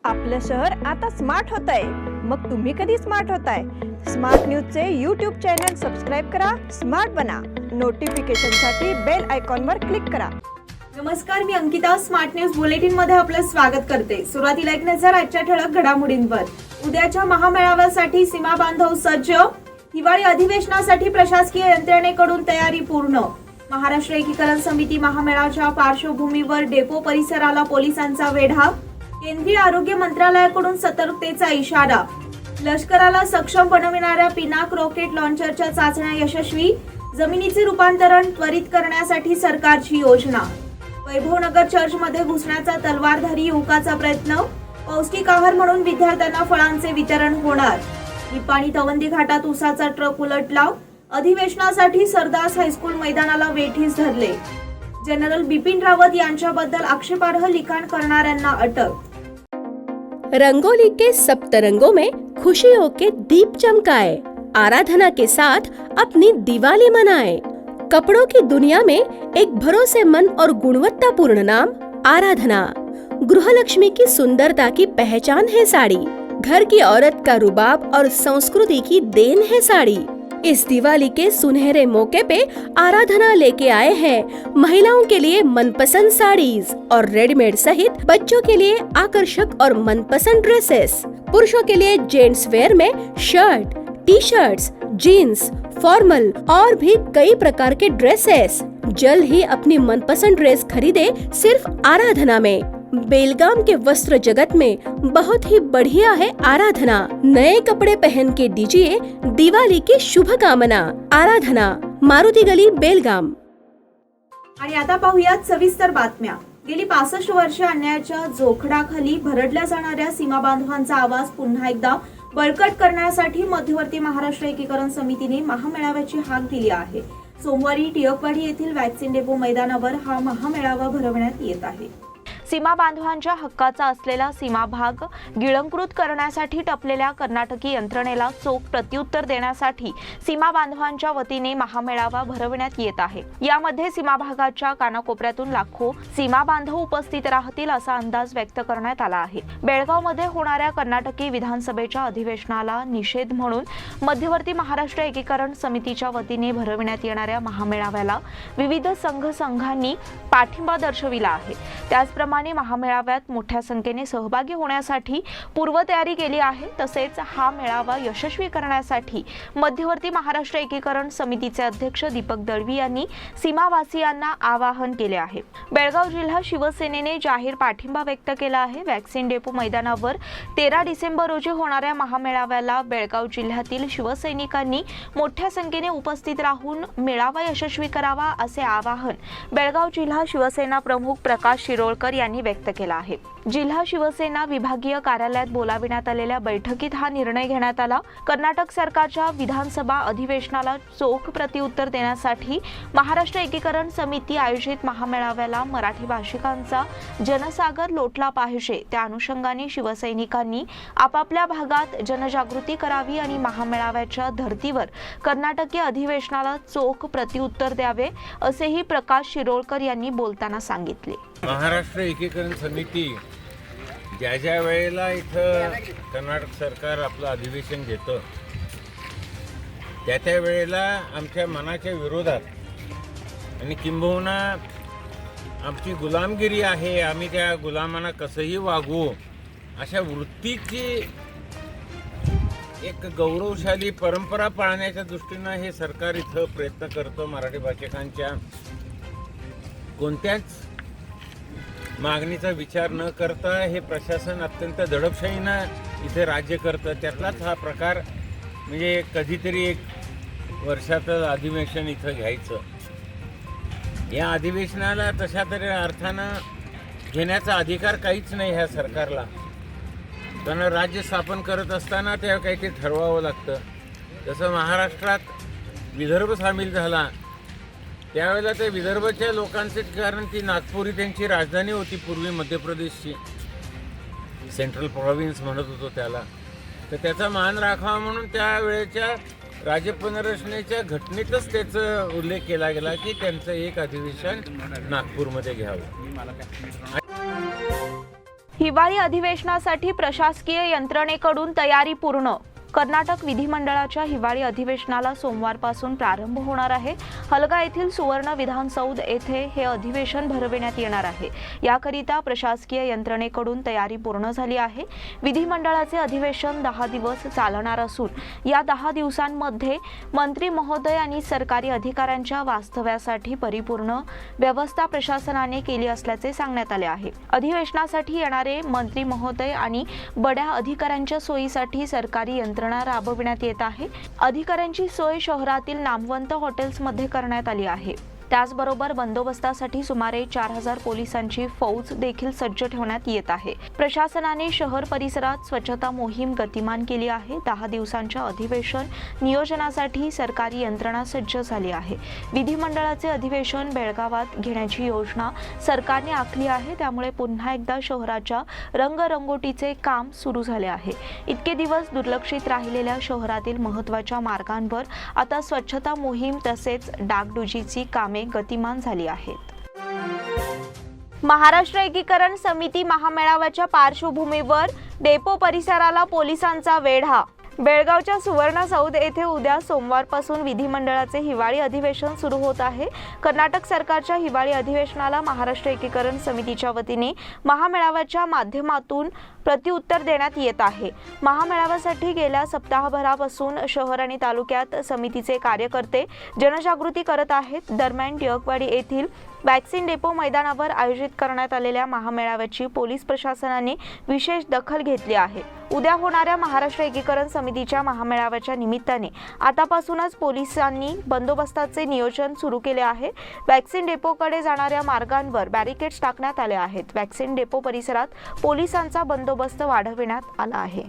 आपलं शहर आता स्मार्ट होतंय. मग तुम्ही कधी स्मार्ट होताय? स्मार्ट न्यूजचे यूट्यूब चॅनल सबस्क्राईब करा, स्मार्ट बना. नोटिफिकेशनसाठी बेल आयकॉनवर क्लिक करा. नमस्कार, मी अंकिता. स्मार्ट न्यूज बुलेटिन मध्ये आपलं स्वागत करते. सुरुवातीला एक नजर आजच्या ठळक घडामोडींवर. उद्याच्या महामेळाव्यासाठी सीमा बांधव सज्ज. हिवाळी अधिवेशनासाठी प्रशासकीय यंत्रणेकडून तयारी पूर्ण. महाराष्ट्र एकीकरण समिती महामेळाव्याच्या पार्श्वभूमीवर डेपो परिसराला पोलिसांचा वेढा. केंद्रीय आरोग्य मंत्रालयाकडून सतर्कतेचा इशारा. लष्कराला सक्षम बनविणाऱ्या पिनाक रॉकेट लॉन्चरच्या चाचण्या यशस्वी. जमिनीचे रूपांतरण त्वरित करण्यासाठी सरकारची योजना. वैभवनगर चर्चमध्ये घुसण्याचा तलवारधारी युवकाचा प्रयत्न. पौष्टिक आहार म्हणून विद्यार्थ्यांना फळांचे वितरण होणार. निपाणी तवंदी घाटात उसाचा ट्रक उलटला. अधिवेशनासाठी सरदास हायस्कूल मैदानाला वेठीस धरले. जनरल बिपिन रावत यांच्याबद्दल आक्षेपार्ह लिखाण करणाऱ्यांना अटक. रंगोली के सप्तरंगों में खुशियों के दीप चमकाए, आराधना के साथ अपनी दिवाली मनाए. कपड़ों की दुनिया में एक भरोसेमंद और गुणवत्तापूर्ण नाम आराधना. गृहलक्ष्मी की सुंदरता की पहचान है साड़ी. घर की औरत का रुबाब और संस्कृति की देन है साड़ी. इस दिवाली के सुनहरे मौके पे आराधना लेके आए हैं महिलाओं के लिए मनपसंद साड़ीज और रेडीमेड सहित बच्चों के लिए आकर्षक और मनपसंद ड्रेसेस. पुरुषों के लिए जेंट्स वेयर में shirt, T shirts, jeans, formal और भी कई प्रकार के ड्रेसेस. जल्द ही अपनी मनपसंद ड्रेस खरीदे सिर्फ आराधना में. बेलगाम के वस्त्र जगत में बहुत ही बढ़िया है आराधना. नए कपड़े पहन के दीजिए दिवाली की शुभकामना. आराधना, मारुती गली, बेलगाम. आणि आता पाहूयात सविस्तर बातम्या. गेली 65 वर्ष अन्यायाच्या जोखडाखाली भरडल्या जाणाऱ्या सीमा बांधवांचा आवाज पुन्हा एकदा बळकट करण्यासाठी मध्यवर्ती महाराष्ट्र एकीकरण समितीने महामेळाव्याची हाक दिली आहे. सोमवारी टिळकवाडी येथील वॅक्सिन डेपो मैदानावर हा महामेळावा भरवण्यात येत आहे. सीमा बांधवांच्या हक्काचा असलेला सीमा भाग गिळंकृत करण्यासाठी टपलेल्या कर्नाटकी यंत्रणेला चोख प्रत्युत्तर देण्यासाठी सीमा बांधवांच्या वतीने महामेळावा भरवण्यात येत आहे. यामध्ये सीमा भागाच्या कानाकोपऱ्यातून लाखो सीमा बांधव उपस्थित राहतील असा अंदाज व्यक्त करण्यात आला आहे. बेळगावमध्ये होणाऱ्या कर्नाटकी विधानसभेच्या अधिवेशनाला निषेध म्हणून मध्यवर्ती महाराष्ट्र एकीकरण समितीच्या वतीने भरवण्यात येणाऱ्या महामेळाव्याला विविध संघांनी पाठिंबा दर्शविला आहे. त्याचप्रमाणे महामेळाव्यात मोठ्या संख्येने सहभागी होण्यासाठी पूर्वतयारी केली आहे. तसेच हा मेळावा यशस्वी करण्यासाठी मध्यवर्ती महाराष्ट्र एकीकरण समितीचे अध्यक्ष दीपक दळवी यांनी सीमावासियांना आवाहन केले आहे. बेळगाव जिल्हा शिवसेनेने जाहीर पाठिंबा व्यक्त केला आहे. वॅक्सिन डेपो मैदानावर 13 डिसेंबर रोजी होणाऱ्या महामेळाव्याला बेळगाव जिल्ह्यातील शिवसैनिकांनी मोठ्या संख्येने उपस्थित राहून मेळावा यशस्वी करावा असे आवाहन बेळगाव जिल्हा शिवसेना प्रमुख प्रकाश शिरोळकर यांनी व्यक्त केला आहे. जिल्हा शिवसेना विभागीय कार्यालयात बोलाविण्यात आलेल्या बैठकीत हा निर्णय घेण्यात आला. कर्नाटक सरकारच्या विधानसभा अधिवेशनाला चोख प्रत्युत्तर देण्यासाठी महाराष्ट्र एकीकरण समिती आयोजित महामेळाव्याला मराठी भाषिकांचा जनसागर लोटला पाहिजे. त्या अनुषंगाने शिवसैनिकांनी आपापल्या भागात जनजागृती करावी आणि महामेळाव्याच्या धर्तीवर कर्नाटकी अधिवेशनाला चोख प्रत्युत्तर द्यावे असेही प्रकाश शिरोळकर यांनी बोलताना सांगितले. महाराष्ट्र एकीकरण समिती ज्या वेळेला इथं कर्नाटक सरकार आपलं अधिवेशन घेतं त्या वेळेला आमच्या मनाच्या विरोधात आणि किंबहुना आमची गुलामगिरी आहे, आम्ही त्या गुलामांना कसंही वागवू अशा वृत्तीची एक गौरवशाली परंपरा पाळण्याच्या दृष्टीनं हे सरकार इथं प्रयत्न करतं. मराठी भाषिकांच्या कोणत्याच मागणीचा विचार न करता हे प्रशासन अत्यंत दडपशाहीनं इथे राज्य करतं. त्यातलाच हा प्रकार म्हणजे कधीतरी एक वर्षाचं अधिवेशन इथं घ्यायचं. या अधिवेशनाला तशा तरी अर्थानं घेण्याचा अधिकार काहीच नाही ह्या सरकारला. कारण राज्य स्थापन करत असताना तेव्हा काही ते ठरवावं लागतं. जसं महाराष्ट्रात विदर्भ सामील झाला त्यावेळेला ते विदर्भाच्या लोकांचे, कारण ती नागपूर ही त्यांची राजधानी होती पूर्वी मध्य प्रदेशची, सेंट्रल प्रोव्हिन्स म्हणत होतो त्याला. तर त्याचा मान राखावा म्हणून त्यावेळेच्या राज्य पुनर्रचनेच्या घटनेतच त्याचा उल्लेख केला गेला की त्यांचं एक अधिवेशन नागपूरमध्ये घ्यावं. हिवाळी अधिवेशनासाठी प्रशासकीय यंत्रणेकडून तयारी पूर्ण. कर्नाटक विधिमंडळाच्या हिवाळी अधिवेशनाला सोमवारपासून प्रारंभ होणार आहे. हलगा येथील सुवर्ण विधानसौध येथे हे अधिवेशन भरविण्यात येणार आहे. याकरिता प्रशासकीय यंत्रणेकडून तयारी पूर्ण झाली आहे. विधिमंडळाचे अधिवेशन 10 दिवस चालणार असून या 10 दिवसांमध्ये मंत्री महोदय आणि सरकारी अधिकाऱ्यांच्या वास्तव्यासाठी परिपूर्ण व्यवस्था प्रशासनाने केली असल्याचे सांगण्यात आले आहे. अधिवेशनासाठी येणारे मंत्री महोदय आणि बड्या अधिकाऱ्यांच्या सोयीसाठी सरकारी यंत्रणा राबविण्यात येत आहे. अधिकाऱ्यांची सोय शहरातील नामवंत हॉटेल्समध्ये करण्यात आली आहे. त्याचबरोबर बंदोबस्तासाठी सुमारे 4000 पोलिसांची फौज देखील सज्ज ठेवण्यात येत आहे. प्रशासनाने शहर परिसरात स्वच्छता मोहीम गतिमान केली आहे. 10 दिवसांच्या अधिवेशन नियोजनासाठी सरकारी यंत्रणा सज्ज झाली आहे. विधिमंडळाचे अधिवेशन बेळगावात घेण्याची योजना सरकारने आखली आहे. त्यामुळे पुन्हा एकदा शहराच्या रंगरंगोटीचे काम सुरू झाले आहे. इतके दिवस दुर्लक्षित राहिलेल्या शहरातील महत्त्वाच्या मार्गांवर आता स्वच्छता मोहीम तसेच डागडुजीची कामे गतिमान झाली आहेत. महाराष्ट्र एकीकरण समिती महामेळाव्याच्या पार्श्वभूमीवर डेपो परिसराला पोलिसांचा वेढा. बेळगावच्या सुवर्णसौध येथे उद्या सोमवारपासून विधिमंडळाचे हिवाळी अधिवेशन सुरू होत आहे. कर्नाटक सरकारच्या हिवाळी अधिवेशनाला महाराष्ट्र एकीकरण समितीच्या वतीने महामेळाव्याच्या माध्यमातून प्रत्युत्तर देण्यात येत आहे. महामेळाव्यासाठी गेल्या सप्ताहभरापासून शहर आणि तालुक्यात समितीचे कार्यकर्ते जनजागृती करत आहेत. दरम्यान टिळकवाडी येथील वॅक्सिन डेपो मैदानावर आयोजित करण्यात आलेल्या महामेळाव्याची पोलीस प्रशासनाने विशेष दखल घेतली आहे. उद्या होणाऱ्या महाराष्ट्र एकीकरण समितीच्या महामेळाव्याच्या निमित्ताने आतापासूनच पोलिसांनी बंदोबस्ताचे नियोजन सुरू केले आहे. वॅक्सिन डेपोकडे जाणाऱ्या मार्गांवर बॅरिकेड्स टाकण्यात आले आहेत. वॅक्सिन डेपो परिसरात पोलिसांचा बंदोबस्त वाढविण्यात आला आहे.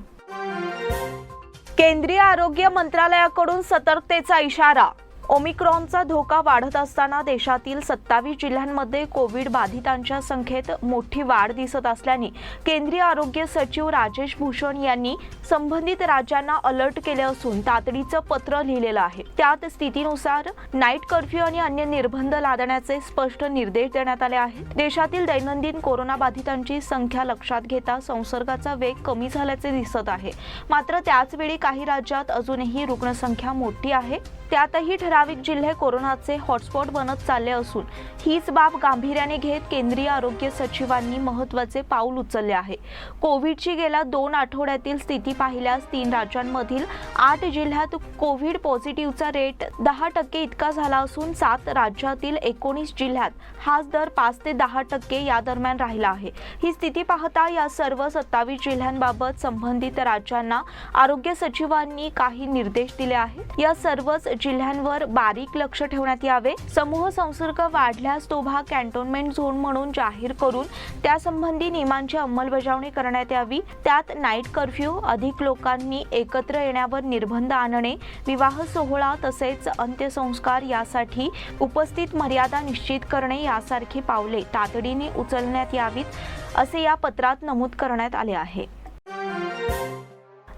केंद्रीय आरोग्य मंत्रालयाकडून सतर्कतेचा इशारा. ओमिक्रॉनचा धोका वाढत असताना देशातील 27 जिल्ह्यांमध्ये कोविड बाधितांच्या संख्येत मोठी वाढ दिसत असल्याने केंद्रीय आरोग्य सचिव राजेश भूषण यांनी संबंधित राज्यांना अलर्ट केले असून तातडीचं पत्र लिहिलेलं आहे. त्यात स्थितीनुसार नाईट कर्फ्यू आणि अन्य निर्बंध लादण्याचे स्पष्ट निर्देश देण्यात आले आहेत. देशातील दैनंदिन कोरोना बाधितांची संख्या लक्षात घेता संसर्गाचा वेग कमी झाल्याचे दिसत आहे. मात्र त्याचवेळी काही राज्यात अजूनही रुग्णसंख्या मोठी आहे. त्यातही ठराविक जिल्हे कोरोनाचे हॉटस्पॉट बनत चालले असून हीच बाब गांभीर्याने घेत केंद्रीय आरोग्य सचिवांनी महत्त्वाचे पाऊल उचलले आहे. कोविडची गेल्या 2 आठवड्यातील स्थिती पाहिल्यास 3 राज्यांमधील 8 जिल्ह्यात कोविड पॉझिटिव्हचा रेट 10% इतका झाला असून 7 राज्यातील 19 जिल्ह्यात हाच दर 5 ते 10% या दरम्यान राहिला आहे. ही स्थिती पाहता या सर्व 27 जिल्ह्यांबाबत संबंधित राज्यांना आरोग्य सचिवांनी काही निर्देश दिले आहेत. या सर्वच जिल्ह्यांवर बारीक लक्ष ठेवण्यात यावे. समूह संसर्ग वाढल्यास तो भाग कॅन्टोन्मेंट झोन म्हणून जाहीर करून त्यासंबंधी नियमांची अंमलबजावणी करण्यात यावी. त्यात नाईट कर्फ्यू, अधिक लोकांनी एकत्र येण्यावर निर्बंध आणणे, विवाह सोहळा तसेच अंत्यसंस्कार यासाठी उपस्थित मर्यादा निश्चित करणे यासारखी पावले तातडीने उचलण्यात यावीत असे या पत्रात नमूद करण्यात आले आहे.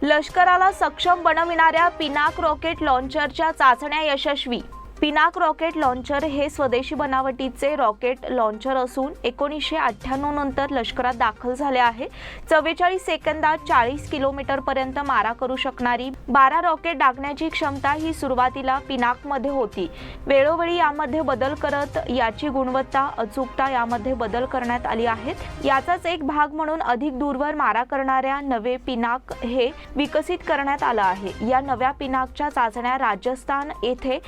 लष्कराला सक्षम बनविणाऱ्या पिनाक रॉकेट लॉन्चरच्या चाचण्या यशस्वी. पिनाक रॉकेट लॉन्चर हे स्वदेशी बनावटीचे रॉकेट लॉन्चर असून 1998 नंतर लष्करात दाखल झाले आहे. 44 सेकंदात 40 किलोमीटरपर्यंत मारा करू शकणारी 12 रॉकेट डागण्याची क्षमता ही सुरुवातीला पिनाकमध्ये होती. वेळोवेळी यामध्ये बदल करत याची गुणवत्ता, अचूकता यामध्ये बदल करण्यात आली आहेत. याचाच एक भाग म्हणून अधिक दूरवर मारा करणाऱ्या नवे पिनाक हे विकसित करण्यात आलं आहे. या नव्या पिनाकच्या चाचण्या राजस्थान येथे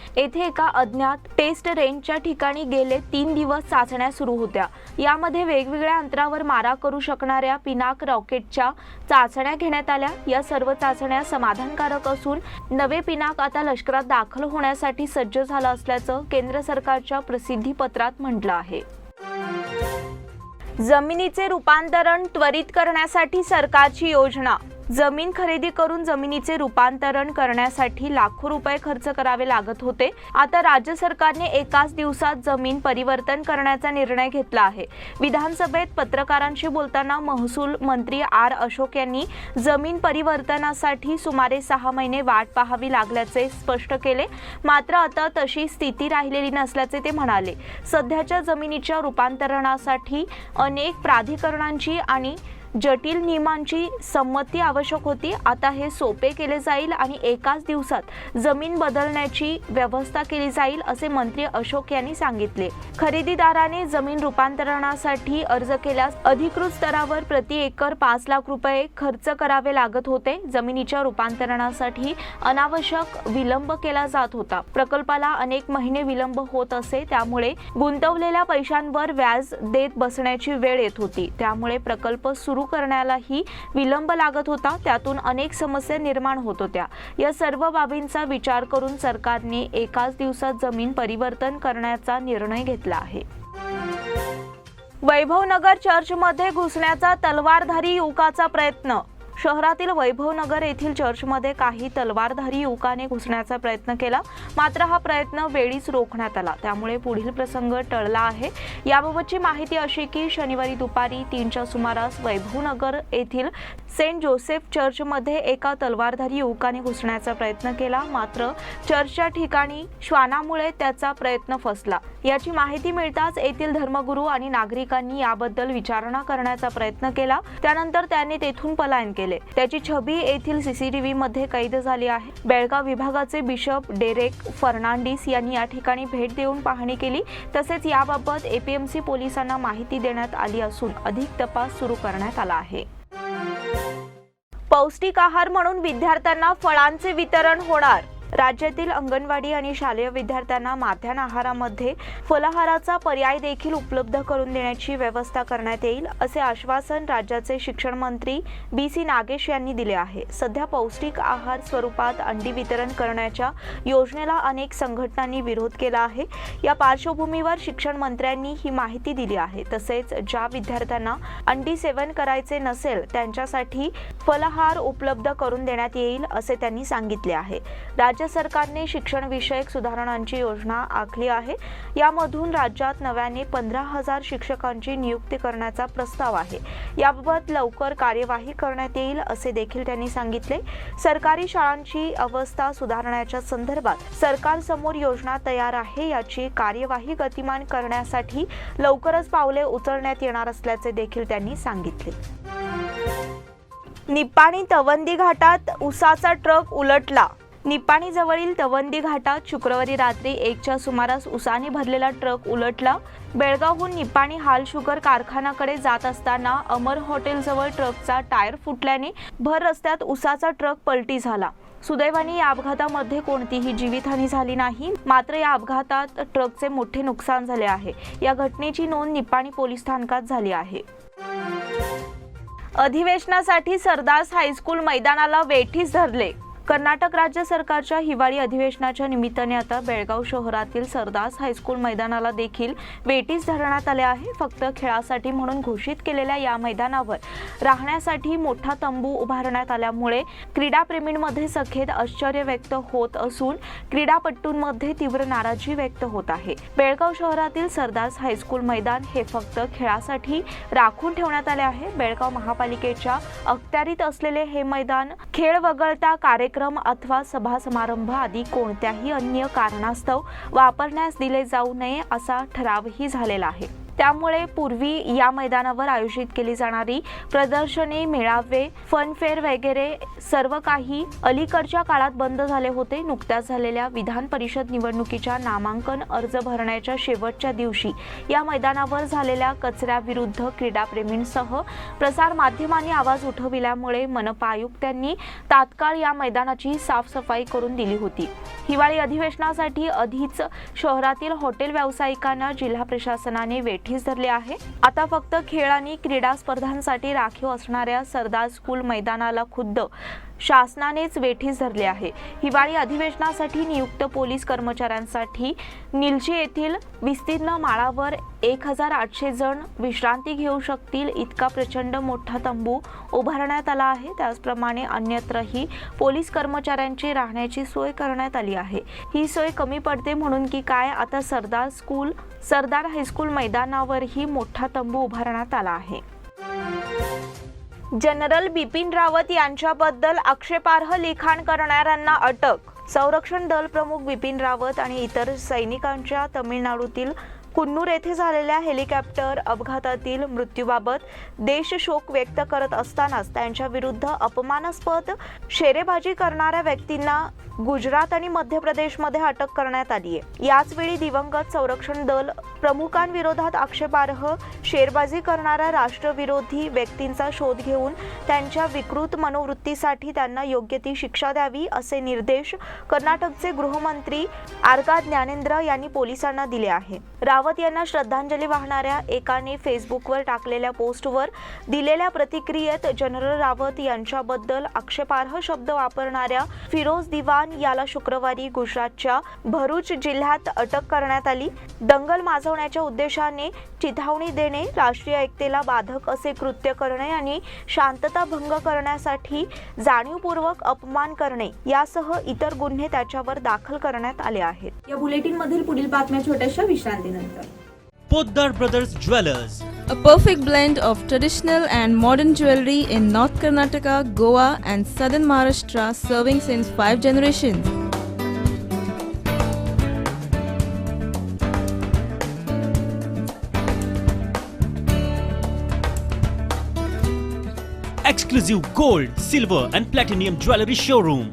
एका अज्ञात टेस्ट रेंजच्या ठिकाणी गेले 3 दिवस चाचण्या सुरू होत्या. यामध्ये वेगवेगळ्या अंतरावर मारा करू शकणाऱ्या पिनाक रॉकेटच्या चाचण्या घेण्यात आल्या. या सर्व चाचण्या समाधानकारक असून नवे पिनाक आता लष्करात दाखल होण्यासाठी सज्ज झालं असल्याचं केंद्र सरकारच्या प्रसिद्धी पत्रात म्हटलं आहे. जमिनीचे रूपांतरण त्वरित करण्यासाठी सरकारची योजना. जमीन खरेदी करून जमिनीचे रूपांतरण करण्यासाठी लाखो रुपये खर्च करावे लागत होते. आता राज्य सरकारने एकाच दिवसात जमीन परिवर्तन करण्याचा निर्णय घेतला आहे. विधानसभेत पत्रकारांशी बोलताना महसूल मंत्री आर अशोक यांनी जमीन परिवर्तनासाठी सुमारे 6 महिने वाट पाहावी लागल्याचे स्पष्ट केले. मात्र आता तशी स्थिती राहिलेली नसल्याचे ते म्हणाले. सध्याच्या जमिनीच्या रूपांतरणासाठी अनेक प्राधिकरणांची आणि जटिल नियमांची संमती आवश्यक होती. आता हे सोपे केले जाईल आणि एकाच दिवसात जमीन बदलण्याची व्यवस्था केली जाईल, असे मंत्री अशोक यांनी सांगितले. खरेदीदाराने जमीन रूपांतरणासाठी अर्ज केल्यास अधिकृत स्तरावर प्रति एकर 5 लाख रुपये खर्च करावे लागत होते. जमिनीच्या रूपांतरणासाठी अनावश्यक विलंब केला जात होता. प्रकल्पाला अनेक महिने विलंब होत असे, त्यामुळे गुंतवलेल्या पैशांवर व्याज देत बसण्याची वेळ येत होती. त्यामुळे प्रकल्प सुरू करण्यालाही विलंब लागत होता. त्यातून अनेक समस्या निर्माण होत होत्या. या सर्व बाबींचा विचार करून सरकारने एकाच दिवसात जमीन परिवर्तन करण्याचा निर्णय घेतला आहे. वैभवनगर चर्चमध्ये घुसण्याचा तलवारधारी युवकाचा प्रयत्न. शहरातील वैभवनगर येथील चर्चमध्ये काही तलवारधारी युवकाने घुसण्याचा प्रयत्न केला, मात्र हा प्रयत्न वेळीच रोखण्यात आला. त्यामुळे पुढील प्रसंग टळला आहे. याबाबतची माहिती अशी की शनिवारी दुपारी 3च्या सुमारास वैभवनगर येथील सेंट जोसेफ चर्चमध्ये एका तलवारधारी युवकाने घुसण्याचा प्रयत्न केला, मात्र चर्चच्या ठिकाणी श्वानामुळे त्याचा प्रयत्न फसला. याची माहिती मिळताच येथील धर्मगुरू आणि नागरिकांनी याबद्दल विचारणा करण्याचा प्रयत्न केला. त्यानंतर त्याने तेथून पलायन केले. त्याची छबी येथील सीसीटीव्ही मध्ये कैद झाली आहे. बेळगाव विभागाचे बिशप डेरेक फर्नांडिस यांनी या ठिकाणी भेट देऊन पाहणी केली. तसेच याबाबत एपीएमसी पोलिसांना माहिती देण्यात आली असून अधिक तपास सुरू करण्यात आला आहे. पौष्टिक आहार म्हणून विद्यार्थ्यांना फळांचे वितरण होणार. राज्यातील अंगणवाडी आणि शालेय विद्यार्थ्यांना माध्यान्ह आहारामध्ये फलाहाराचा पर्याय देखील उपलब्ध करून देण्याची व्यवस्था करण्यात येईल, असे आश्वासन राज्याचे शिक्षण मंत्री BC नागेश यांनी दिले आहे. सध्या पौष्टिक आहार स्वरूपात अंडी वितरण करण्याच्या योजनेला अनेक संघटनांनी विरोध केला आहे. या पार्श्वभूमीवर शिक्षण मंत्र्यांनी ही माहिती दिली आहे. तसेच ज्या विद्यार्थ्यांना अंडी सेवन करायचे नसेल त्यांच्यासाठी फलाहार उपलब्ध करून देण्यात येईल, असे त्यांनी सांगितले आहे. राज्य सरकारने शिक्षण विषयक सुधारणांची योजना आखली आहे. यामधून राज्यात नव्याने 15,000 शिक्षकांची नियुक्ती करण्याचा प्रस्ताव आहे. याबाबत लवकर कार्यवाही करण्यात येईल, असे देखील त्यांनी सांगितले. सरकारी शाळांची अवस्था सुधारण्याच्या संदर्भात सरकारसमोर योजना तयार आहे. याची कार्यवाही गतिमान करण्यासाठी लवकरच पावले उचलण्यात येणार असल्याचे देखील त्यांनी सांगितले. निपाणी तवंदी घाटात उसाचा ट्रक उलटला. निपाणी जवळील तवंदी घाटात शुक्रवारी रात्री 1च्या सुमारास उसाने भरलेला ट्रक उलटला. बेळगावहून निपाणी हाल शुगर कारखान्याकडे जात असताना अमर हॉटेलजवळ ट्रकचा टायर फुटल्याने भर रस्त्यात उसाचा ट्रक पलटी झाला. सुदैवाने या अपघातामध्ये कोणतीही जीवितहानी झाली नाही, मात्र या अपघातात ट्रकचे मोठे नुकसान झाले आहे. या घटनेची नोंद निपाणी पोलीस स्थानकात झाली आहे. अधिवेशनासाठी सरदास हायस्कूल मैदानाला वेठीस धरले. कर्नाटक राज्य सरकारच्या हिवाळी अधिवेशनाच्या निमित्ताने आता बेळगाव शहरातील सरदास हायस्कूल मैदानाला देखील वेठीस धरण्यात आले आहे. फक्त खेळासाठी म्हणून घोषित केलेल्या या मैदानावर राहण्यासाठी मोठा तंबू उभारण्यात आल्यामुळे क्रीडाप्रेमींमध्ये सखेत आश्चर्य व्यक्त होत असून क्रीडापटूंमध्ये तीव्र नाराजी व्यक्त होत आहे. बेळगाव शहरातील सरदास हायस्कूल मैदान हे फक्त खेळासाठी राखून ठेवण्यात आले आहे. बेळगाव महापालिकेच्या अखत्यारीत असलेले हे मैदान खेळ वगळता कार्यक्रम अथवा सभा समारंभ आदी कोणत्याही अन्य कारणास्तव वापरण्यास दिले जाऊ नये असा ठरावही झालेला आहे. त्यामुळे पूर्वी या मैदानावर आयोजित केली जाणारी प्रदर्शने, मेळावे, फनफेअर वगैरे सर्व काही अलीकडच्या काळात बंद झाले होते. नुकत्याच झालेल्या विधान परिषद निवडणुकीच्या नामांकन अर्ज भरण्याच्या शेवटच्या दिवशी या मैदानावर झालेल्या कचऱ्याविरुद्ध क्रीडाप्रेमींसह प्रसार माध्यमांनी आवाज उठविल्यामुळे मनपा आयुक्तांनी तात्काळ या मैदानाची साफसफाई करून दिली होती. हिवाळी अधिवेशनासाठी आधीच शहरातील हॉटेल व्यावसायिकांना जिल्हा प्रशासनाने वेठीस धरले आहे. आता फक्त खेळ आणि क्रीडा स्पर्धांसाठी राखीव असणाऱ्या सरदार स्कूल मैदानाला खुद्द शासनानेच वेठीस धरले आहे. हिवाळी अधिवेशनासाठी नियुक्त पोलीस कर्मचाऱ्यांसाठी निलजी येथील विस्तीर्ण माळावर 1,800 जण विश्रांती घेऊ शकतील इतका प्रचंड मोठा तंबू उभारण्यात आला आहे. त्याचप्रमाणे अन्यत्रही पोलीस कर्मचाऱ्यांची राहण्याची सोय करण्यात आली आहे. ही सोय कमी पडते म्हणून की काय, आता सरदार हायस्कूल मैदानावरही मोठा तंबू उभारण्यात आला आहे. जनरल बिपिन रावत यांच्याबद्दल आक्षेपार्ह लिखाण करणाऱ्यांना अटक. संरक्षण दल प्रमुख बिपिन रावत आणि इतर सैनिकांच्या तमिळनाडूतील कुन्नूर येथे झालेल्या हेलिकॉप्टर अपघातातील मृत्यूबाबत देश शोक व्यक्त करत असतानाच त्यांच्या विरुद्ध अपमानास्पद शेरेबाजी करणाऱ्या व्यक्तींना गुजरात आणि मध्य प्रदेशमध्ये अटक करण्यात आली आहे. याचवेळी दिवंगत संरक्षण दल प्रमुखांविरोधात आक्षेपार्ह शेरबाजी करणाऱ्या राष्ट्रविरोधी व्यक्तींचा शोध घेऊन त्यांच्या विकृत मनोवृत्तीसाठी त्यांना योग्य ती शिक्षा द्यावी असे निर्देश कर्नाटकचे गृहमंत्री आरका ज्ञानेंद्र यांनी पोलिसांना दिले आहे. रावत यांना श्रद्धांजली वाहणाऱ्या एकाने फेसबुकवर टाकलेल्या पोस्टवर दिलेल्या प्रतिक्रियेत जनरल रावत यांच्याबद्दल आक्षेपार्ह शब्द वापरणाऱ्या फिरोज दिवान याला शुक्रवारी गुजरातच्या भरूच जिल्ह्यात अटक करण्यात आली. दंगल माजवण्याच्या उद्देशाने चिथावणी देणे, राष्ट्रीय ऐक्यतेला बाधक असे कृत्य करणे आणि शांतता भंग करण्यासाठी जाणीवपूर्वक अपमान करणे यासह इतर गुन्हे त्याच्यावर दाखल करण्यात आले आहेत. या बुलेटिन मधील पुढील बातम्या छोट्याशा विश्रांतीनंतर. Poddar Brothers Jewelers. A perfect blend of traditional and modern jewelry in North Karnataka, Goa, and southern Maharashtra, serving since 5 generations. Exclusive gold, silver, and platinum jewelry showroom.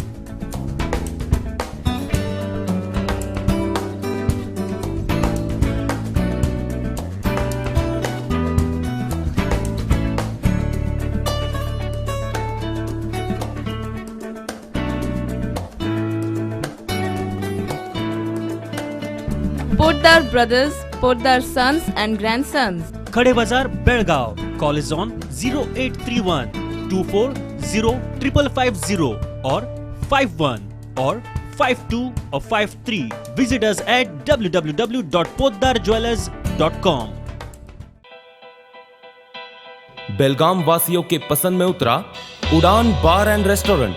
Poddar Brothers, Poddar Sons and Grandsons. Khade Bazar, Belgaum. Call is on 0831 240 or 51 or 52 or 53. Visit us at www.poddarjewelers.com. बेलगाम वासियों के पसंद में उतरा उड़ान बार end restaurant.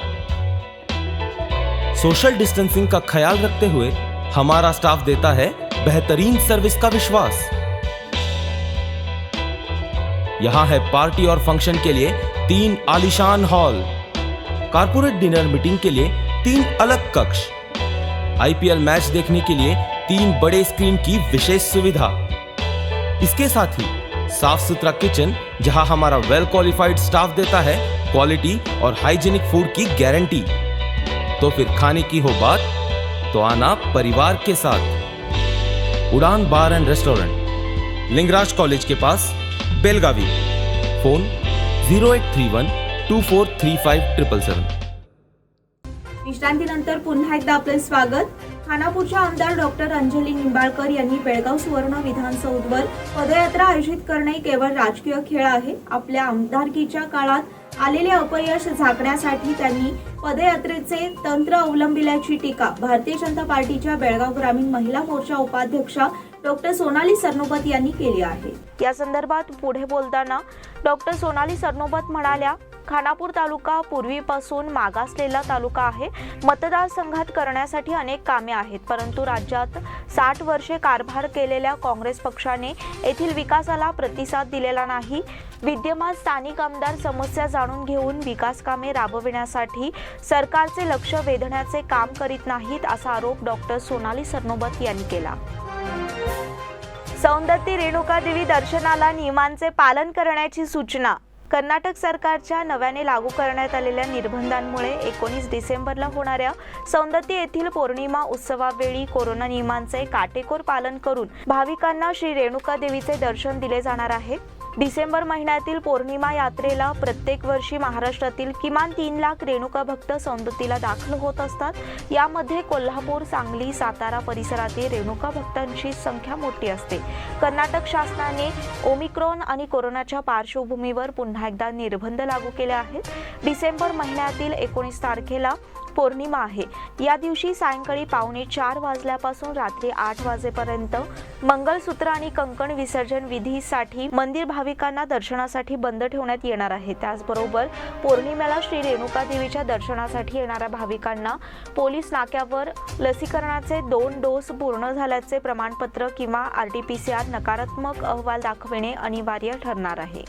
Social distancing का ख्याल रखते हुए हमारा स्टाफ देता है बेहतरीन सर्विस का विश्वास। यहां है पार्टी और फंक्शन के लिए 3 आलीशान हॉल, कारपोरेट डिनर मीटिंग के लिए 3 अलग कक्ष, आईपीएल मैच देखने के लिए 3 बड़े स्क्रीन की विशेष सुविधा। इसके साथ ही साफ सुथरा किचन जहां हमारा वेल क्वालिफाइड स्टाफ देता है क्वालिटी और हाइजीनिक फूड की गारंटी। तो फिर खाने की हो बात तो आना परिवार के साथ। उड़ान बार एंड रेस्टोरेंट, लिंगराज कॉलेज के पास, बेलगावी। फोन 0831 2435 विश्रांतीनंतर पुन्हा एकदा आपले स्वागत. खानापूरच्या आमदार डॉक्टर अंजली निंबाळकर यांनी बेळगाव सुवर्ण विधानसौधवर पदयात्रा आयोजित करणे केवळ राजकीय खेळ आहे. आपल्या आमदारकीच्या काळात आलेले अपयश झाकण्यासाठी त्यांनी पदयात्रेचे तंत्र अवलंबिल्याची टीका भारतीय जनता पार्टीच्या बेळगाव ग्रामीण महिला मोर्चा उपाध्यक्षा डॉक्टर सोनाली सरनोबत यांनी केली आहे. या संदर्भात पुढे बोलताना डॉक्टर सोनाली सरनोबत म्हणाल्या, खानापूर तालुका पूर्वीपासून मागासलेला तालुका आहे. मतदारसंघात करण्यासाठी अनेक कामे आहेत, परंतु राज्यात 60 वर्षे कारभार केलेल्या काँग्रेस पक्षाने येथील विकासाला प्रतिसाद दिलेला नाही. विद्यमान स्थानिक आमदार समस्या जाणून घेऊन विकास कामे राबविण्यासाठी सरकारचे लक्ष वेधण्याचे काम करीत नाहीत, असा आरोप डॉक्टर सोनाली सरनोबत यांनी केला. सौंदत्ती रेणुका देवी दर्शनाला नियमांचे पालन करण्याची सूचना. कर्नाटक सरकारच्या नव्याने लागू करण्यात आलेल्या निर्बंधांमुळे 19 डिसेंबरला होणाऱ्या सौंदत्ती येथील पौर्णिमा उत्सवावेळी कोरोना नियमांचे काटेकोर पालन करून भाविकांना श्री रेणुका देवीचे दर्शन दिले जाणार आहे. डिसेंबर महिन्यातील पौर्णिमा यात्रेला प्रत्येक वर्षी महाराष्ट्रातील किमान 3 लाख रेणुका भक्त सौंदत्तीला दाखल होत असतात. यामध्ये कोल्हापूर, सांगली, सातारा परिसरातील रेणुका भक्तांची संख्या मोठी असते. कर्नाटक शासनाने ओमिक्रॉन आणि कोरोनाच्या पार्श्वभूमीवर पुन्हा एकदा निर्बंध लागू केले आहेत. डिसेंबर महिन्यातील 19 तारखेला पौर्णिमा आहे. या दिवशी सायंकाळी 3:45 वाजल्यापासून रात्री 8 वाजेपर्यंत मंगलसूत्र आणि कंकण विसर्जन विधीसाठी मंदिर भाविकांना दर्शनासाठी बंद ठेवण्यात येणार आहे. त्याचबरोबर पौर्णिमेला श्री रेणुका देवीच्या दर्शनासाठी येणाऱ्या भाविकांना पोलीस नाक्यावर लसीकरणाचे 2 डोस पूर्ण झाल्याचे प्रमाणपत्र किंवा RT-PCR नकारात्मक अहवाल दाखविणे अनिवार्य ठरणार आहे.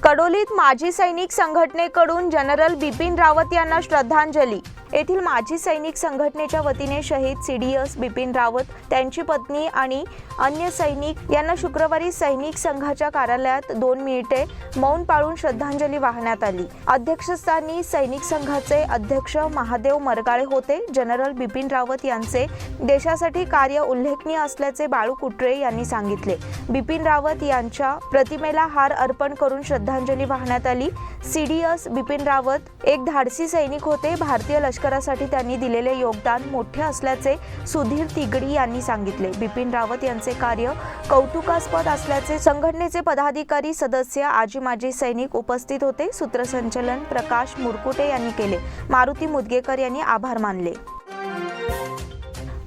कडोलीत माजी सैनिक संघटनेकडून जनरल बिपिन रावत यांना श्रद्धांजली. येथील माजी सैनिक संघटनेच्या वतीने शहीद CDS बिपिन रावत, त्यांची पत्नी आणि अन्य सैनिक यांना शुक्रवारी सैनिक संघाच्या कार्यालयात 2 मिनिटे मौन पाळून श्रद्धांजली वाहण्यात आली. अध्यक्षस्थानी सैनिक संघाचे अध्यक्ष महादेव मरगाळे होते. जनरल बिपिन रावत यांचे देशासाठी कार्य उल्लेखनीय असल्याचे बाळू कुटरे यांनी सांगितले. बिपिन रावत यांच्या प्रतिमेला हार अर्पण करून श्रद्धांजली वाहण्यात आली. CDS बिपिन रावत एक धाडसी सैनिक होते. भारतीय लष्करासाठी त्यांनी दिलेले योगदान मोठे असल्याचे सुधीर तिगडी यांनी सांगितले. बिपिन रावत यांचे कार्य कौतुकास्पद असल्याचे संघटनेचे पदाधिकारी, सदस्य, आजी माजी सैनिक उपस्थित होते. सूत्रसंचालन प्रकाश मुरकुटे यांनी केले. मारुती मुदगेकर यांनी आभार मानले.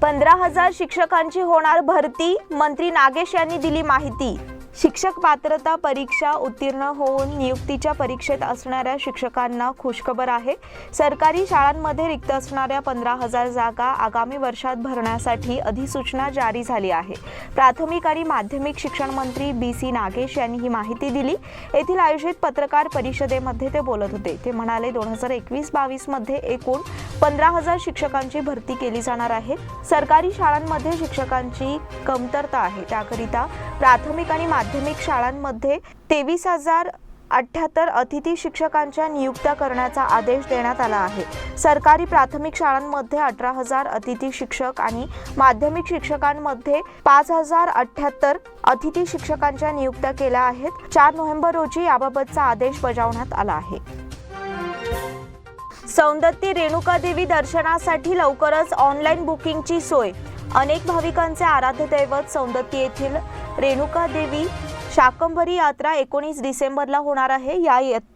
15,000 शिक्षकांची होणार भरती, मंत्री नागेश यांनी दिली माहिती. शिक्षक पात्रता परीक्षा उत्तीर्ण होऊन नियुक्तीच्या परीक्षेत असणाऱ्या शिक्षकांना खुशखबर आहे. सरकारी शाळांमध्ये रिक्त असणाऱ्या 15,000 जागा आगामी वर्षात भरण्यासाठी अधिसूचना जारी झाली आहे. प्राथमिक आणि माध्यमिक शिक्षण मंत्री BC नागेश यांनी ही माहिती दिली. येथील आयोजित पत्रकार परिषदेमध्ये ते बोलत होते. ते म्हणाले 2021-22 मध्ये एकूण 15,000 शिक्षकांची भरती केली जाणार आहे. सरकारी शाळांमध्ये शिक्षकांची कमतरता आहे. त्याकरिता प्राथमिक आणि माध्यमिक शाळांमध्ये 23,078 अतिथी शिक्षकांच्या नियुक्त्या करण्याचा आदेश देण्यात आला आहे. सरकारी प्राथमिक शाळांमध्ये 18,000 अतिथी शिक्षक आणि माध्यमिक शिक्षकांमध्ये 5,078 अतिथी शिक्षकांच्या नियुक्त्या केल्या आहेत. 4 नोव्हेंबर रोजी याबाबतचा आदेश बजावण्यात आला आहे. सौंदत्ती रेणुकादेवी दर्शनासाठी लवकरच ऑनलाईन बुकिंगची सोय. अनेक भाविकांचे आराध्य दैवत सौंदत्ती येथील रेणुकादेवी शाकंभरी यात्रा 19 डिसेंबरला होणार आहे.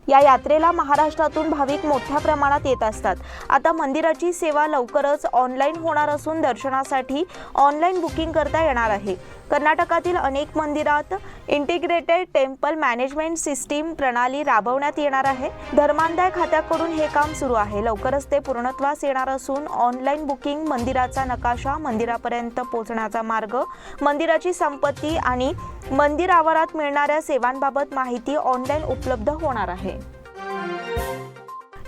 या यात्रेला महाराष्ट्रातून भाविक मोठ्या प्रमाणात येत असतात. आता मंदिराची सेवा लवकरच ऑनलाईन होणार असून दर्शनासाठी ऑनलाईन बुकिंग करता येणार आहे. कर्नाटकातील अनेक मंदिरात इंटिग्रेटेड टेम्पल मॅनेजमेंट सिस्टीम प्रणाली राबवण्यात येणार आहे. धर्मादाय खात्याकडून हे काम सुरू आहे. लवकरच ते पूर्णत्वास येणार असून ऑनलाईन बुकिंग, मंदिराचा नकाशा, मंदिरापर्यंत पोहोचण्याचा मार्ग, मंदिराची संपत्ती आणि मंदिर आवारात मिळणाऱ्या सेवांबाबत माहिती ऑनलाईन उपलब्ध होणार आहे.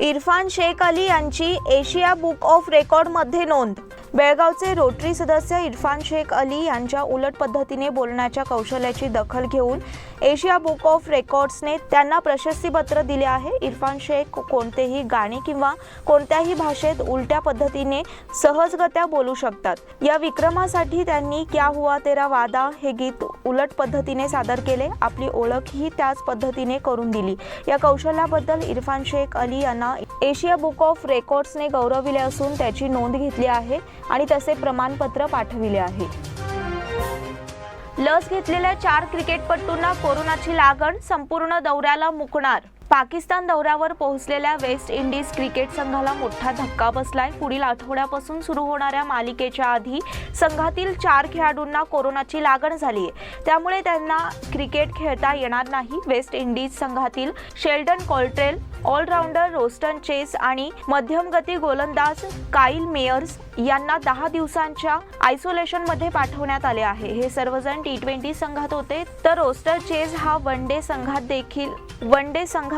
इरफान शेख अली यांची एशिया बुक ऑफ रेकॉर्डमध्ये नोंद. बेळगावचे रोटरी सदस्य इरफान शेख अली यांच्या उलट पद्धतीने बोलण्याच्या कौशल्याची दखल घेऊन एशिया बुक ऑफ रेकॉर्ड्सने त्यांना प्रशस्तीपत्र दिले आहे. इरफान शेख कोणतेही गाणे किंवा कोणत्याही भाषेत उलट्या पद्धतीने सहजगत्या बोलू शकतात. या विक्रमासाठी त्यांनी क्या हुआ तेरा वादा हे गीत उलट पद्धतीने सादर केले. आपली ओळखही त्याच पद्धतीने करून दिली. या कौशल्याबद्दल इरफान शेख अली यांना एशिया बुक ऑफ रेकॉर्ड्सने गौरविले असून त्याची नोंद घेतली आहे आणि तसे प्रमाणपत्र पाठविले आहे. लस घेतलेल्या 4 क्रिकेटपटूंना कोरोनाची लागण, संपूर्ण दौऱ्याला मुकणार. पाकिस्तान दौऱ्यावर पोहोचलेल्या वेस्ट इंडिज क्रिकेट संघाला मोठा धक्का बसलाय. पुढील आठवड्यापासून सुरू होणाऱ्या मालिकेच्या आधी संघातील 4 खेळाडूंना कोरोनाची लागण झाली आहे. त्यामुळे त्यांना क्रिकेट खेळता येणार नाही. वेस्ट इंडिज संघातील शेल्डन कॉल्ट्रेल, ऑलराऊंडर रोस्टन चेस आणि मध्यमगती गोलंदाज काईल मेयर्स यांना 10 दिवसांच्या आयसोलेशनमध्ये पाठवण्यात आले आहे. हे सर्वजण T20 संघात होते, तर रोस्टर चेस हा वन डे संघात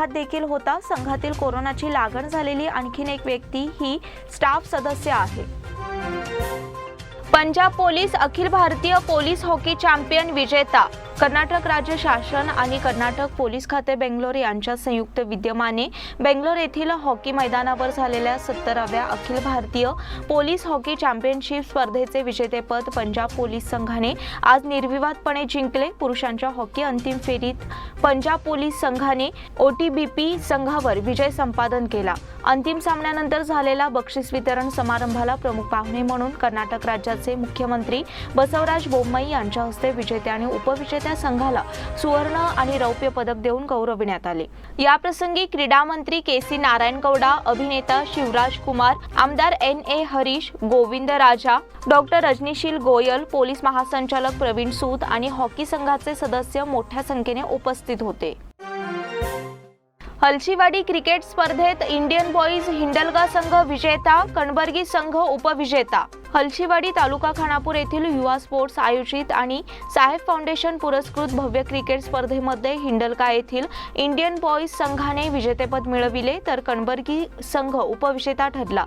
देखील होता. संघातील कोरोनाची लागण झालेली आणखीन एक व्यक्ती ही स्टाफ सदस्य आहे. Punjab police Akhil Bharatiya police hockey champion विजेता. कर्नाटक राज्य शासन आणि कर्नाटक पोलीस खाते बेंगलोर यांच्या संयुक्त विद्यमाने बेंगलोर येथील हॉकी मैदानावर झालेल्या 17व्या Akhil Bharatiya police hockey championship स्पर्धेचे विजेतेपद पंजाब पोलीस संघाने आज निर्विवादपणे जिंकले. पुरुषांच्या हॉकी अंतिम फेरीत पंजाब पोलीस संघाने OTBP संघावर विजय संपादन केला. अंतिम सामन्यानंतर झालेल्या बक्षीस वितरण समारंभाला प्रमुख पाहुणे म्हणून कर्नाटक राज्याचे मुख्यमंत्री बसवराज बोम्मई यांच्या हस्ते विजेत्या आणि उपविजेत्या संघाला सुवर्ण आणि रौप्य पदक देऊन गौरविण्यात आले. याप्रसंगी क्रीडा मंत्री KC नारायणगौडा, अभिनेता शिवराज कुमार, आमदार NA हरीश, गोविंद राजा, डॉक्टर रजनीशील गोयल, पोलीस महासंचालक प्रवीण सूद आणि हॉकी संघाचे सदस्य मोठ्या संख्येने उपस्थित होते. हलशीवाडी क्रिकेट स्पर्धेत इंडियन बॉईज हिंडलगा संघ विजेता, कणबर्गी संघ उपविजेता. हलशीवाडी तालुका खानापूर येथील युवा स्पोर्ट्स आयोजित आणि साहेब फाउंडेशन पुरस्कृत भव्य क्रिकेट स्पर्धेमध्ये हिंडलगा येथील इंडियन बॉईज संघाने विजेतेपद मिळविले तर कणबर्गी संघ उपविजेता ठरला.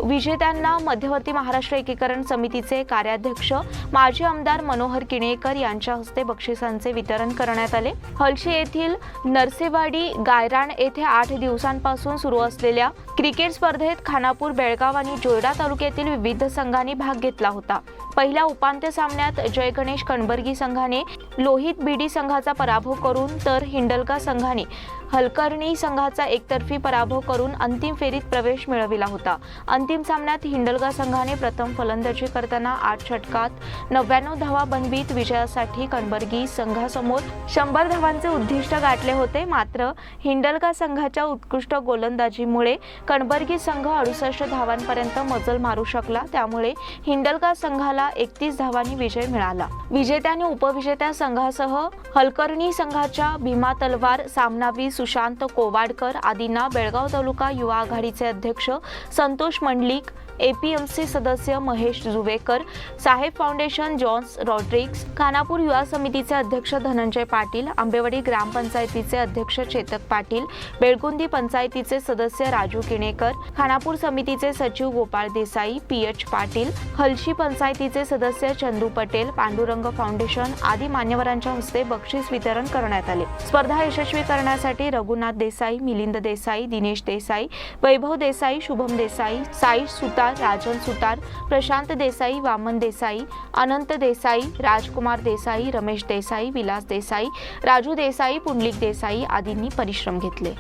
विजेत्यांना मध्यवर्ती महाराष्ट्र एकीकरण समितीचे कार्याध्यक्ष माजी आमदार मनोहर किणेकर यांच्या हस्ते बक्षिसांचे वितरण करण्यात आले. हलशी येथील नरसेवाडी गायरान येथे 8 दिवसांपासून सुरू असलेल्या क्रिकेट स्पर्धेत खानापूर, बेळगाव आणि जोयडा तालुक्यातील विविध संघांनी भाग घेतला होता. पहिल्या उपांत्य सामन्यात जय गणेश कणबर्गी संघाने लोहित बीडी संघाचा पराभव करून तर हिंडलगा संघाने हलकर्णी संघाचा एकतर्फी पराभव करून अंतिम फेरीत प्रवेश मिळविला होता. अंतिम सामन्यात हिंडलगा संघाने प्रथम फलंदाजी करताना 8 षटकात 99 धावा बनवित विजयासाठी कणबर्गी संघासमोर 100 धावांचे उद्दिष्ट गाठले होते. मात्र हिंडलगा संघाच्या उत्कृष्ट गोलंदाजीमुळे कणबर्गी संघ 68 धावांपर्यंत मजल मारू शकला. त्यामुळे हिंडलगा संघाला 31 धावांनी विजय मिळाला. विजेत्याने उपविजेत्या संघासह हलकर्णी संघाच्या भीमा तलवार, सामनावीर सुशांत कोवाडकर आदींना बेळगाव तालुका युवा आघाडीचे अध्यक्ष संतोष मंडलिक, APMC सदस्य महेश जुवेकर, साहेब फाउंडेशन जॉन्स रॉड्रिक्स, खानापूर युवा समितीचे अध्यक्ष धनंजय पाटील, आंबेवाडी ग्रामपंचायतीचे अध्यक्ष चेतक पाटील, बेळगुंदी पंचायतीचे सदस्य राजू किणेकर, खानापूर समितीचे सचिव गोपाळ देसाई, PH पाटील, हलशी पंचायतीचे सदस्य चंदू पटेल, पांडुरंग फाउंडेशन आदी मान्यवरांच्या हस्ते बक्षीस वितरण करण्यात आले. स्पर्धा यशस्वी करण्यासाठी रघुनाथ देसाई, मिलिंद देसाई, दिनेश देसाई, वैभव देसाई, शुभम देसाई, साई सुतार, राजन सुतार, प्रशांत देसाई, वामन देसाई, अनंत देसाई, राजकुमार देसाई, रमेश देसाई, विलास देसाई, राजू देसाई, पुंडलिक देसाई आदींनी परिश्रम घेतले.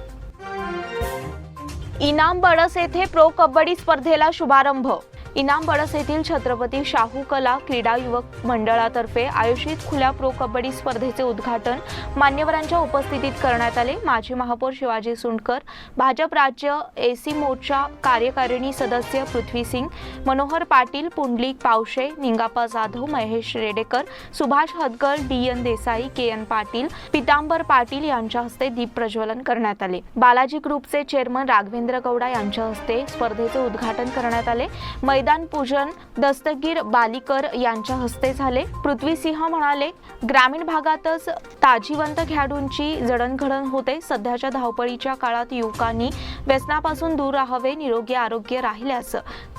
इनाम बडस येथे प्रो कबड्डी स्पर्धेला शुभारंभ. इनाम बडस येथील छत्रपती शाहू कला क्रीडा युवक मंडळातर्फे आयोजित खुल्या प्रो कबड्डी स्पर्धेचे उद्घाटन मान्यवरांच्या उपस्थितीत करण्यात आले. माजी महापौर शिवाजी सुंडकर, भाजप राज्य AC मोर्चा कार्यकारिणी सदस्य पृथ्वी सिंग, मनोहर पाटील, पुंडलिक पावशे, निंगाप्पा जाधव, महेश रेडेकर, सुभाष हदगल, DN देसाई, KN पाटील, पितांबर पाटील यांच्या हस्ते दीप प्रज्वलन करण्यात आले. बालाजी ग्रुपचे चेअरमन राघवेंद्र गौडा यांच्या हस्ते स्पर्धेचे उद्घाटन करण्यात आले. मैदान पूजन दस्तगीर बालीकर यांच्या हस्ते झाले. पृथ्वीसिंह म्हणाले, ग्रामीण भागातच ताजीवंत खेळाडूंची जडणघडण होते. सध्याच्या धावपळीच्या काळात युवकांनी व्यसनापासून दूर राहावे. निरोगी आरोग्य राहिल्यास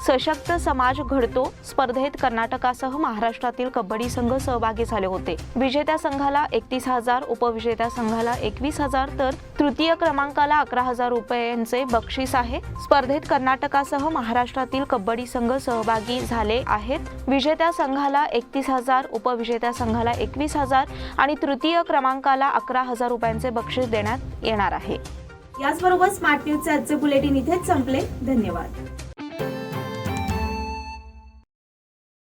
सशक्त समाज घडतो. स्पर्धेत कर्नाटकासह महाराष्ट्रातील कबड्डी संघ सहभागी झाले होते. विजेत्या संघाला 31,000, उपविजेत्या संघाला 21,000 तर तृतीय क्रमांकाला 11,000 रुपयांचे बक्षीस आहे. स्पर्धेत कर्नाटकासह महाराष्ट्रातील कबड्डी संघ सहभागी झाले आहेत. विजेत्या संघाला 31,000, उपविजेत्या संघाला 21,000 आणि तृतीय क्रमांकाला 11,000 रुपयांचे बक्षीस देण्यात येणार आहे. याचबरोबर स्मार्ट न्यूजचे आजचे बुलेटिन इथेच संपले. धन्यवाद.